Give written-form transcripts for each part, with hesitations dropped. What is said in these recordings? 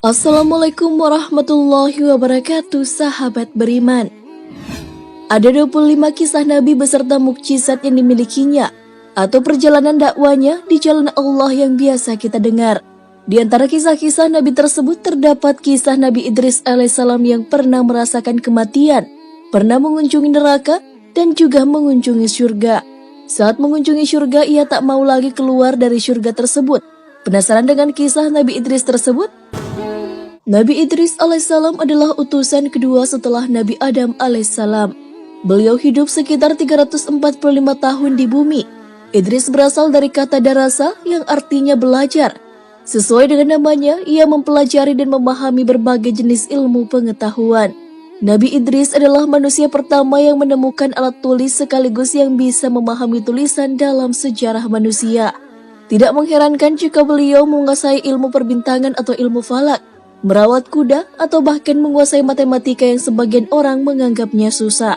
Assalamualaikum warahmatullahi wabarakatuh, sahabat beriman. Ada 25 kisah Nabi beserta mukjizat yang dimilikinya atau perjalanan dakwanya di jalan Allah yang biasa kita dengar. Di antara kisah-kisah Nabi tersebut terdapat kisah Nabi Idris alaihissalam yang pernah merasakan kematian, pernah mengunjungi neraka, dan juga mengunjungi surga. Saat mengunjungi surga, ia tak mau lagi keluar dari surga tersebut. Penasaran dengan kisah Nabi Idris tersebut? Nabi Idris alaihissalam adalah utusan kedua setelah Nabi Adam alaihissalam. Beliau hidup sekitar 345 tahun di bumi. Idris berasal dari kata darasa yang artinya belajar. Sesuai dengan namanya, ia mempelajari dan memahami berbagai jenis ilmu pengetahuan. Nabi Idris adalah manusia pertama yang menemukan alat tulis sekaligus yang bisa memahami tulisan dalam sejarah manusia. Tidak mengherankan jika beliau menguasai ilmu perbintangan atau ilmu falak, merawat kuda, atau bahkan menguasai matematika yang sebagian orang menganggapnya susah.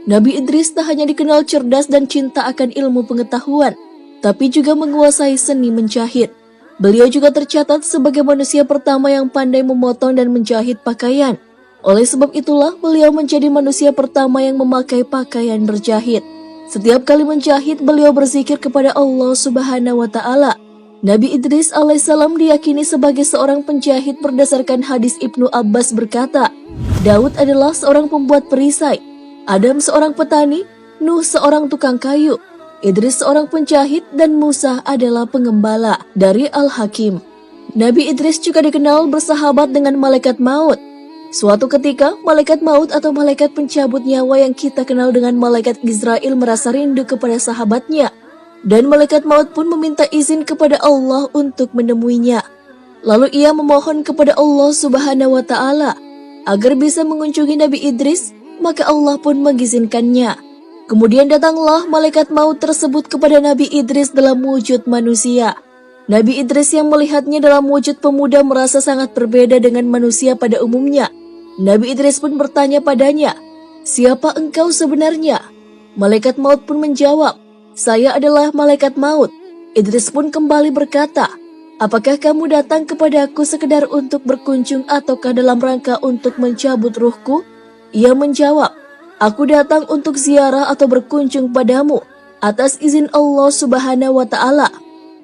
Nabi Idris tak hanya dikenal cerdas dan cinta akan ilmu pengetahuan, tapi juga menguasai seni menjahit. Beliau juga tercatat sebagai manusia pertama yang pandai memotong dan menjahit pakaian. Oleh sebab itulah beliau menjadi manusia pertama yang memakai pakaian berjahit. Setiap kali menjahit, beliau berzikir kepada Allah Subhanahu wa Ta'ala. Nabi Idris alaihissalam diyakini sebagai seorang penjahit berdasarkan hadis Ibnu Abbas berkata, Daud adalah seorang pembuat perisai, Adam seorang petani, Nuh seorang tukang kayu, Idris seorang penjahit, dan Musa adalah pengembala. Dari Al-Hakim. Nabi Idris juga dikenal bersahabat dengan malaikat maut. Suatu ketika, malaikat maut atau malaikat pencabut nyawa yang kita kenal dengan malaikat Israel merasa rindu kepada sahabatnya. Dan malaikat maut pun meminta izin kepada Allah untuk menemuinya. Lalu ia memohon kepada Allah Subhanahu wa Ta'ala agar bisa mengunjungi Nabi Idris, maka Allah pun mengizinkannya. Kemudian datanglah malaikat maut tersebut kepada Nabi Idris dalam wujud manusia. Nabi Idris yang melihatnya dalam wujud pemuda merasa sangat berbeda dengan manusia pada umumnya. Nabi Idris pun bertanya padanya, "Siapa engkau sebenarnya?" Malaikat maut pun menjawab, "Saya adalah malaikat maut." Idris pun kembali berkata, "Apakah kamu datang kepadaku sekedar untuk berkunjung ataukah dalam rangka untuk mencabut ruhku?" Ia menjawab, "Aku datang untuk ziarah atau berkunjung padamu atas izin Allah Subhanahu wa Ta'ala."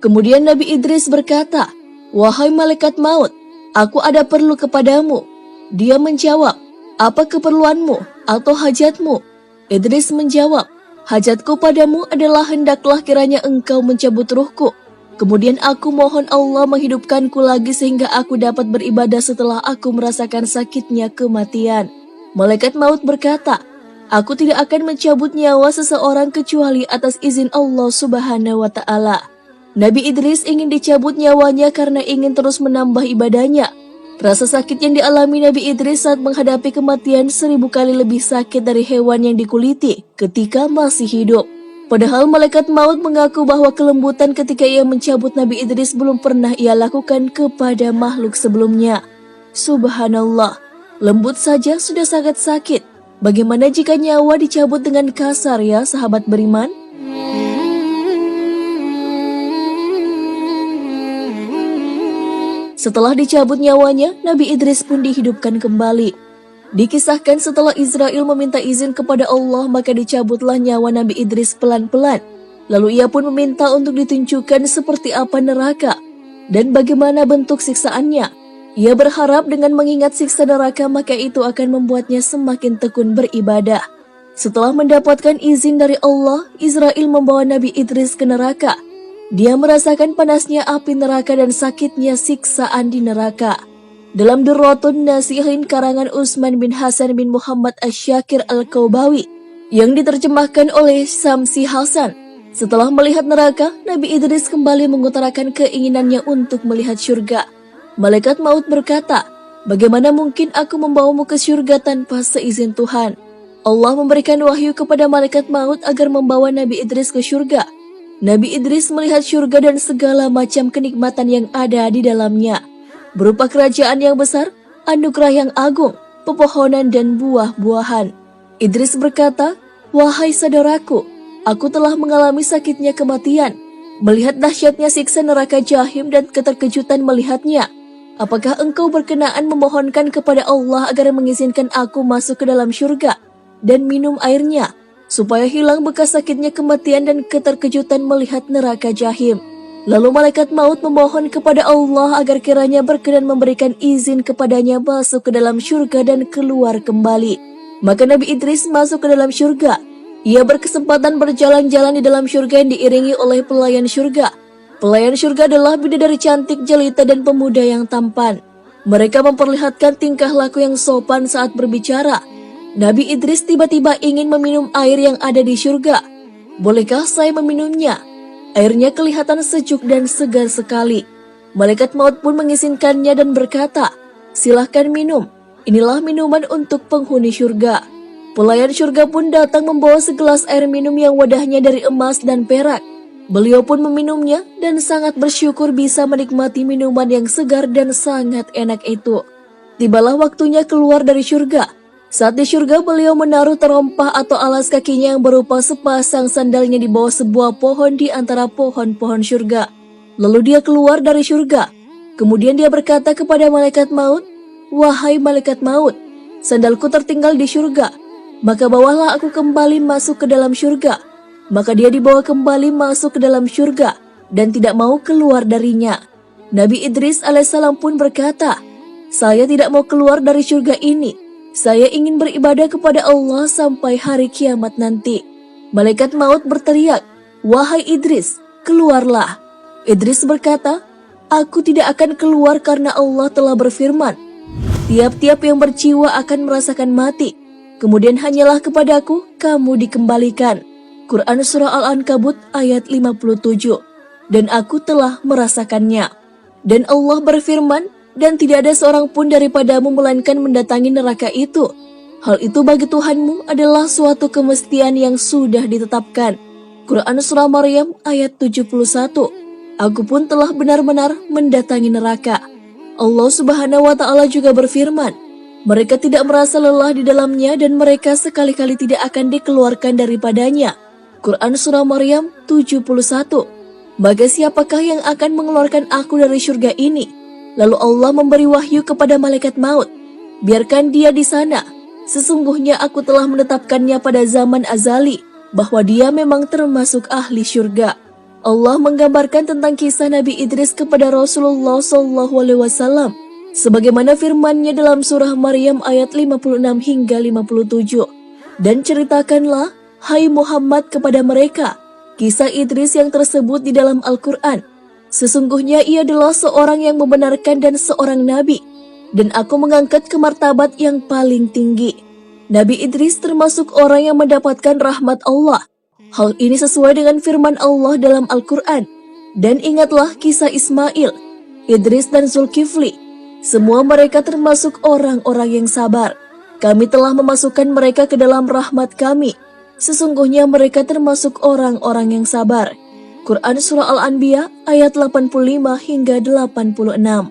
Kemudian Nabi Idris berkata, "Wahai malaikat maut, aku ada perlu kepadamu." Dia menjawab, "Apa keperluanmu atau hajatmu?" Idris menjawab, "Hajatku padamu adalah hendaklah kiranya engkau mencabut ruhku. Kemudian aku mohon Allah menghidupkanku lagi sehingga aku dapat beribadah setelah aku merasakan sakitnya kematian." Malaikat maut berkata, "Aku tidak akan mencabut nyawa seseorang kecuali atas izin Allah Subhanahu wa Ta'ala." Nabi Idris ingin dicabut nyawanya karena ingin terus menambah ibadahnya. Rasa sakit yang dialami Nabi Idris saat menghadapi kematian 1000 kali lebih sakit dari hewan yang dikuliti ketika masih hidup. Padahal malaikat maut mengaku bahwa kelembutan ketika ia mencabut Nabi Idris belum pernah ia lakukan kepada makhluk sebelumnya. Subhanallah, lembut saja sudah sangat sakit. Bagaimana jika nyawa dicabut dengan kasar ya sahabat beriman? Setelah dicabut nyawanya, Nabi Idris pun dihidupkan kembali. Dikisahkan setelah Israel meminta izin kepada Allah, maka dicabutlah nyawa Nabi Idris pelan-pelan. Lalu ia pun meminta untuk ditunjukkan seperti apa neraka dan bagaimana bentuk siksaannya. Ia berharap dengan mengingat siksa neraka maka itu akan membuatnya semakin tekun beribadah. Setelah mendapatkan izin dari Allah, Israel membawa Nabi Idris ke neraka. Dia merasakan panasnya api neraka dan sakitnya siksaan di neraka. Dalam Durratun Nasihin karangan Utsman bin Hasan bin Muhammad Asy-Syakir Al-Kaubawi yang diterjemahkan oleh Samsi Hasan, setelah melihat neraka, Nabi Idris kembali mengutarakan keinginannya untuk melihat surga. Malaikat maut berkata, "Bagaimana mungkin aku membawamu ke surga tanpa seizin Tuhan?" Allah memberikan wahyu kepada malaikat maut agar membawa Nabi Idris ke surga. Nabi Idris melihat surga dan segala macam kenikmatan yang ada di dalamnya, berupa kerajaan yang besar, anugerah yang agung, pepohonan dan buah-buahan. Idris berkata, "Wahai saudaraku, aku telah mengalami sakitnya kematian, melihat dahsyatnya siksa neraka Jahim dan keterkejutan melihatnya. apakah engkau berkenaan memohonkan kepada Allah agar mengizinkan aku masuk ke dalam syurga dan minum airnya, supaya hilang bekas sakitnya kematian dan keterkejutan melihat neraka jahim?" Lalu malaikat maut memohon kepada Allah agar kiranya berkenan memberikan izin kepadanya masuk ke dalam syurga dan keluar kembali. Maka Nabi Idris masuk ke dalam syurga. Ia berkesempatan berjalan-jalan di dalam syurga yang diiringi oleh pelayan syurga. Pelayan syurga adalah bidadari cantik, jelita, dan pemuda yang tampan. Mereka memperlihatkan tingkah laku yang sopan saat berbicara. Nabi Idris tiba-tiba ingin meminum air yang ada di syurga. "Bolehkah saya meminumnya?" Airnya kelihatan sejuk dan segar sekali. Malaikat maut pun mengizinkannya dan berkata, "Silahkan minum. Inilah minuman untuk penghuni syurga." Pelayan syurga pun datang membawa segelas air minum yang wadahnya dari emas dan perak. Beliau pun meminumnya dan sangat bersyukur bisa menikmati minuman yang segar dan sangat enak itu. Tibalah waktunya keluar dari syurga. Saat di syurga, beliau menaruh terompah atau alas kakinya yang berupa sepasang sandalnya di bawah sebuah pohon di antara pohon-pohon syurga. Lalu dia keluar dari syurga. Kemudian dia berkata kepada malaikat maut, "Wahai malaikat maut, sandalku tertinggal di syurga. Maka bawalah aku kembali masuk ke dalam syurga." Maka dia dibawa kembali masuk ke dalam syurga dan tidak mau keluar darinya. Nabi Idris alaihissalam pun berkata, "Saya tidak mau keluar dari syurga ini. Saya ingin beribadah kepada Allah sampai hari kiamat nanti." Malaikat maut berteriak, "Wahai Idris, keluarlah." Idris berkata, "Aku tidak akan keluar karena Allah telah berfirman, tiap-tiap yang berjiwa akan merasakan mati. Kemudian hanyalah kepadaku kamu dikembalikan." Quran Surah Al-Ankabut ayat 57. "Dan aku telah merasakannya." Dan Allah berfirman, "Dan tidak ada seorang pun daripadamu melainkan mendatangi neraka itu. Hal itu bagi Tuhanmu adalah suatu kemestian yang sudah ditetapkan." Quran Surah Maryam ayat 71. "Aku pun telah benar-benar mendatangi neraka." Allah Subhanahu wa Ta'ala juga berfirman, "Mereka tidak merasa lelah di dalamnya dan mereka sekali-kali tidak akan dikeluarkan daripadanya." Quran Surah Maryam 71. "Maka siapakah yang akan mengeluarkan aku dari syurga ini?" Lalu Allah memberi wahyu kepada malaikat maut, "Biarkan dia di sana. Sesungguhnya aku telah menetapkannya pada zaman azali, bahwa dia memang termasuk ahli syurga." Allah menggambarkan tentang kisah Nabi Idris kepada Rasulullah SAW, sebagaimana firman-Nya dalam surah Maryam ayat 56 hingga 57. "Dan ceritakanlah, hai Muhammad, kepada mereka kisah Idris yang tersebut di dalam Al-Quran. Sesungguhnya ia adalah seorang yang membenarkan dan seorang nabi, dan aku mengangkat ke martabat yang paling tinggi. Nabi Idris termasuk orang yang mendapatkan rahmat Allah. Hal ini sesuai dengan firman Allah dalam Al-Quran. Dan ingatlah kisah Ismail, Idris dan Zulkifli. Semua mereka termasuk orang-orang yang sabar. Kami telah memasukkan mereka ke dalam rahmat kami. Sesungguhnya mereka termasuk orang-orang yang sabar." Quran Surah Al-Anbiya ayat 85 hingga 86.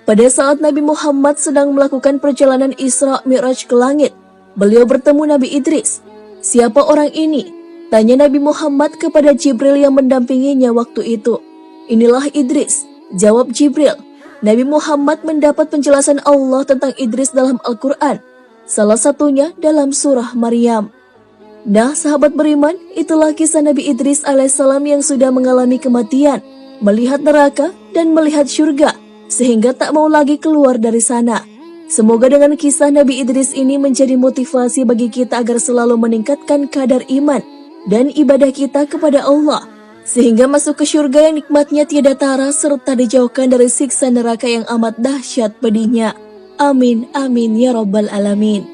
Pada saat Nabi Muhammad sedang melakukan perjalanan Isra Mi'raj ke langit, beliau bertemu Nabi Idris. "Siapa orang ini?" tanya Nabi Muhammad kepada Jibril yang mendampinginya waktu itu. "Inilah Idris," jawab Jibril. Nabi Muhammad mendapat penjelasan Allah tentang Idris dalam Al-Quran, salah satunya dalam surah Maryam. Nah, sahabat beriman, itulah kisah Nabi Idris alaihissalam yang sudah mengalami kematian, melihat neraka dan melihat syurga, sehingga tak mau lagi keluar dari sana. Semoga dengan kisah Nabi Idris ini menjadi motivasi bagi kita agar selalu meningkatkan kadar iman dan ibadah kita kepada Allah, sehingga masuk ke syurga yang nikmatnya tiada tara serta dijauhkan dari siksa neraka yang amat dahsyat pedihnya. Amin, amin, ya Rabbal Alamin.